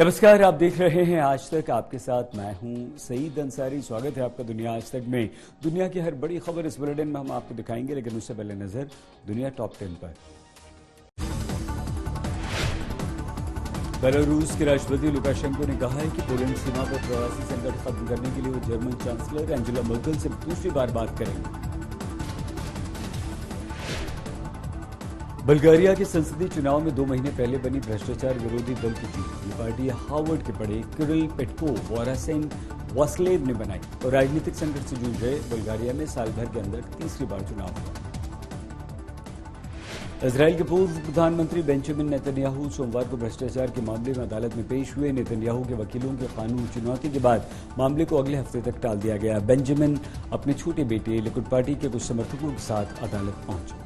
नमस्कार, आप देख रहे हैं आज तक। आपके साथ मैं हूं सईद अंसारी। स्वागत है आपका दुनिया आज तक में। दुनिया की हर बड़ी खबर इस बुलेटिन में हम आपको दिखाएंगे, लेकिन उससे पहले नजर दुनिया टॉप 10 पर। बेलारूस के राष्ट्रपति लुकाशेंको ने कहा है कि पोलैंड सीमा पर प्रवासी संकट खत्म करने के लिए वो जर्मन चांसलर एंजेला मर्केल से दूसरी बार बात करेंगे। बल्गारिया के संसदीय चुनाव में 2 महीने पहले बनी भ्रष्टाचार विरोधी दल की जीत। ये पार्टी हार्वर्ड के पढ़े किरिल पेट्कोव और हसेन वास्लेव ने बनाई और राजनीतिक संकट से जूझ रहे बल्गारिया में साल भर के अंदर तीसरी बार चुनाव हुआ। इजराइल के पूर्व प्रधानमंत्री बेंजामिन नेतन्याहू सोमवार को भ्रष्टाचार के मामले में अदालत में पेश हुए। नेतन्याहू के वकीलों के कानूनी चुनौती के बाद मामले को अगले हफ्ते तक टाल दिया गया। बेंजामिन अपने छोटे बेटे लिकुड पार्टी के कुछ समर्थकों के साथ अदालत पहुंचे।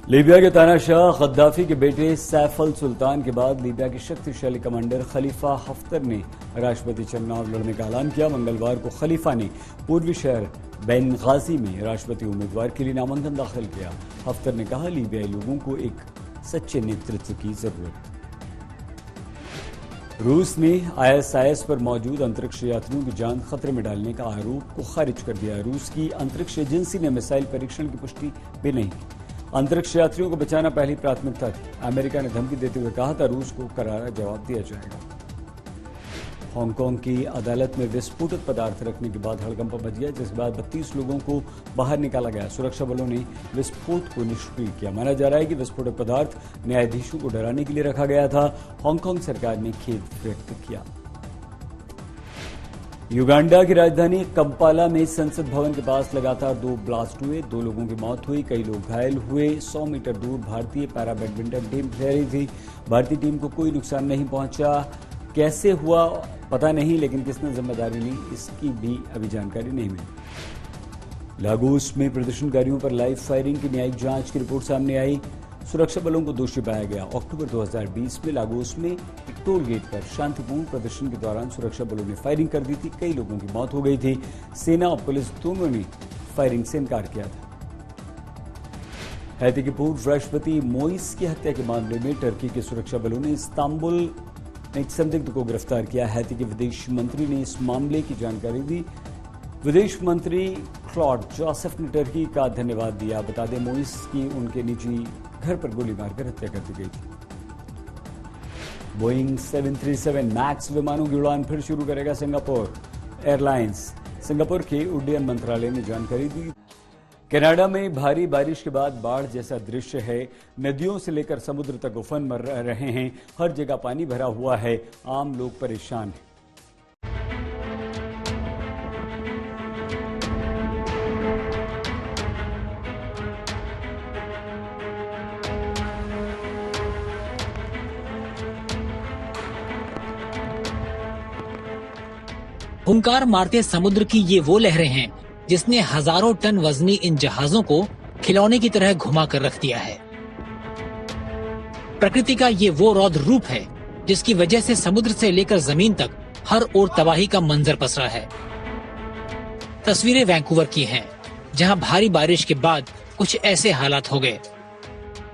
लीबिया के तानाशाह गद्दाफी के बेटे सैफ अल सुल्तान के बाद लीबिया के शक्तिशाली कमांडर खलीफा हफ्तर ने राष्ट्रपति चुनाव लड़ने का ऐलान किया। मंगलवार को खलीफा ने पूर्वी शहर बेनगाजी में राष्ट्रपति उम्मीदवार के लिए नामांकन दाखिल किया। हफ्तर ने कहा, लीबियाई लोगों को एक सच्चे नेतृत्व की जरूरत। रूस ने ISIS पर मौजूद अंतरिक्ष यात्रियों की जान खतरे में डालने का आरोप को खारिज कर दिया। रूस की अंतरिक्ष एजेंसी ने मिसाइल परीक्षण की पुष्टि भी नहीं की। अंतरिक्ष यात्रियों को बचाना पहली प्राथमिकता थी। अमेरिका ने धमकी देते हुए कहा था, रूस को करारा जवाब दिया जाएगा। हांगकांग की अदालत में विस्फोटक पदार्थ रखने के बाद हड़कंप मच गया, जिसके बाद 32 लोगों को बाहर निकाला गया। सुरक्षा बलों ने विस्फोट को निष्क्रिय किया। माना जा रहा है कि विस्फोटक पदार्थ न्यायाधीशों को डराने के लिए रखा गया था। हांगकांग सरकार ने खेद व्यक्त किया। युगांडा की राजधानी कंपाला में संसद भवन के पास लगातार 2 ब्लास्ट हुए। 2 लोगों की मौत हुई, कई लोग घायल हुए। 100 मीटर दूर भारतीय पैरा बैडमिंटन टीम ठहरी थी। भारतीय टीम को कोई नुकसान नहीं पहुंचा। कैसे हुआ पता नहीं, लेकिन किसने जिम्मेदारी ली इसकी भी अभी जानकारी नहीं मिली। लागोस में प्रदर्शनकारियों पर लाइव फायरिंग की न्यायिक जांच की रिपोर्ट सामने आई। सुरक्षा बलों को दोषी पाया गया। अक्टूबर 2020 में लागोस में एक टोल गेट पर शांतिपूर्ण प्रदर्शन के दौरान सुरक्षा बलों ने फायरिंग कर दी थी। कई लोगों की मौत हो गई थी। सेना और पुलिस दोनों ने फायरिंग से इनकार किया था। हैती के पूर्व राष्ट्रपति मोइस की हत्या के मामले में टर्की के सुरक्षा बलों ने इस्तांबुल में एक संदिग्ध को गिरफ्तार किया। हैती के विदेश मंत्री ने इस मामले की जानकारी दी। विदेश मंत्री क्लॉड जोसेफ ने टर्की का धन्यवाद दिया। बता दें, मोइस की उनके निजी घर पर गोली मारकर हत्या कर दी गई थी। बोइंग 737 मैक्स विमानों की उड़ान फिर शुरू करेगा सिंगापुर एयरलाइंस। सिंगापुर के उड्डयन मंत्रालय ने जानकारी दी। कनाडा में भारी बारिश के बाद बाढ़ जैसा दृश्य है। नदियों से लेकर समुद्र तक उफान मर रहे हैं। हर जगह पानी भरा हुआ है। आम लोग परेशान हैं। हुंकार मारते समुद्र की ये वो लहरें हैं जिसने हजारों टन वजनी इन जहाजों को खिलौने की तरह घुमा कर रख दिया है। प्रकृति का ये वो रौद्र रूप है जिसकी वजह से समुद्र से लेकर जमीन तक हर ओर तबाही का मंजर पसरा है। तस्वीरें वैंकूवर की हैं, जहां भारी बारिश के बाद कुछ ऐसे हालात हो गए।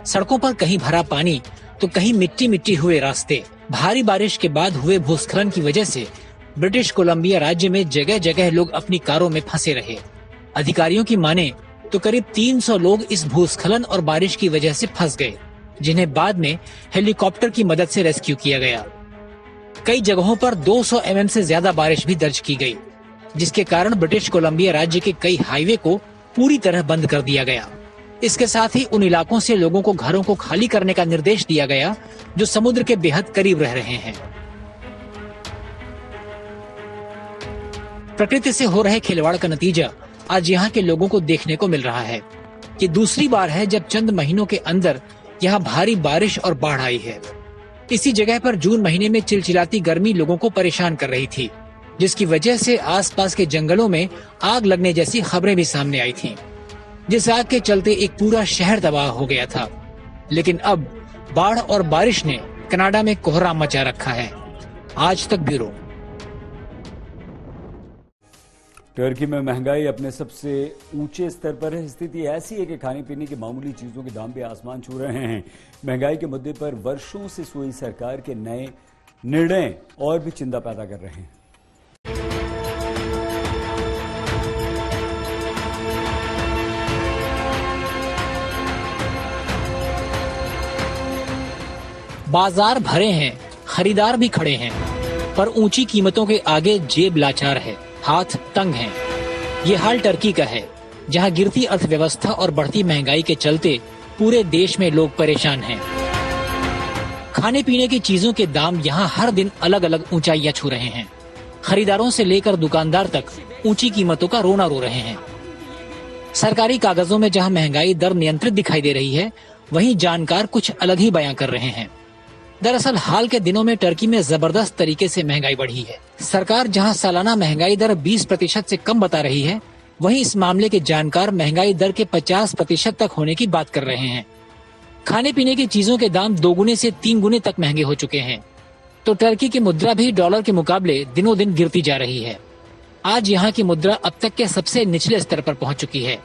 सड़कों पर कहीं भरा पानी तो कहीं मिट्टी मिट्टी हुए रास्ते। भारी बारिश के बाद हुए भूस्खलन की वजह से ब्रिटिश कोलंबिया राज्य में जगह जगह लोग अपनी कारों में फंसे रहे। अधिकारियों की माने तो करीब 300 लोग इस भूस्खलन और बारिश की वजह से फंस गए, जिन्हें बाद में हेलीकॉप्टर की मदद से रेस्क्यू किया गया। कई जगहों पर 200 mm से ज्यादा बारिश भी दर्ज की गई, जिसके कारण ब्रिटिश कोलंबिया राज्य के कई हाईवे को पूरी तरह बंद कर दिया गया। इसके साथ ही उन इलाकों से लोगों को घरों को खाली करने का निर्देश दिया गया जो समुद्र के बेहद करीब रह रहे हैं। प्रकृति से हो रहे खिलवाड़ का नतीजा आज यहाँ के लोगों को देखने को मिल रहा है। ये दूसरी बार है जब चंद महीनों के अंदर यहाँ भारी बारिश और बाढ़ आई है। इसी जगह पर जून महीने में चिलचिलाती गर्मी लोगों को परेशान कर रही थी, जिसकी वजह से आसपास के जंगलों में आग लगने जैसी खबरें भी सामने आई थीं, जिस आग के चलते एक पूरा शहर तबाह हो गया था। लेकिन अब बाढ़ और बारिश ने कनाडा में कोहराम मचा रखा है। आज तक ब्यूरो। टर्की में महंगाई अपने सबसे ऊंचे स्तर पर है। स्थिति ऐसी है कि खाने पीने की मामूली चीजों के दाम भी आसमान छू रहे हैं। महंगाई के मुद्दे पर वर्षों से सोई सरकार के नए निर्णय और भी चिंता पैदा कर रहे हैं। बाजार भरे हैं, खरीदार भी खड़े हैं, पर ऊंची कीमतों के आगे जेब लाचार है, हाथ तंग हैं। ये हाल टर्की का है, जहां गिरती अर्थव्यवस्था और बढ़ती महंगाई के चलते पूरे देश में लोग परेशान हैं। खाने पीने की चीजों के दाम यहां हर दिन अलग अलग ऊंचाइयां छू रहे हैं। खरीदारों से लेकर दुकानदार तक ऊंची कीमतों का रोना रो रहे हैं। सरकारी कागजों में जहां महंगाई दर नियंत्रित दिखाई दे रही है, वहीं जानकार कुछ अलग ही बयां कर रहे हैं। दरअसल हाल के दिनों में टर्की में जबरदस्त तरीके से महंगाई बढ़ी है। सरकार जहां सालाना महंगाई दर 20% से कम बता रही है, वहीं इस मामले के जानकार महंगाई दर के 50% तक होने की बात कर रहे हैं। खाने पीने की चीजों के दाम 2 गुने से 3 गुने तक महंगे हो चुके हैं। तो टर्की की मुद्रा भी डॉलर के मुकाबले दिनों दिन गिरती जा रही है। आज यहाँ की मुद्रा अब तक के सबसे निचले स्तर पर पहुँच चुकी है,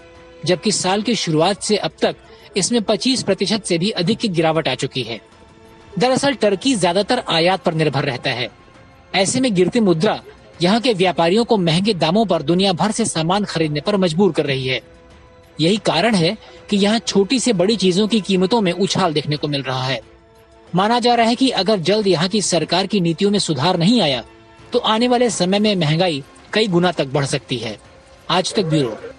जबकि साल की शुरुआत से अब तक इसमें 25% से भी अधिक की गिरावट आ चुकी है। दरअसल टर्की ज्यादातर आयात पर निर्भर रहता है। ऐसे में गिरती मुद्रा यहाँ के व्यापारियों को महंगे दामों पर दुनिया भर से सामान खरीदने पर मजबूर कर रही है। यही कारण है कि यहाँ छोटी से बड़ी चीजों की कीमतों में उछाल देखने को मिल रहा है। माना जा रहा है कि अगर जल्द यहाँ की सरकार की नीतियों में सुधार नहीं आया, तो आने वाले समय में महंगाई कई गुना तक बढ़ सकती है। आज तक ब्यूरो।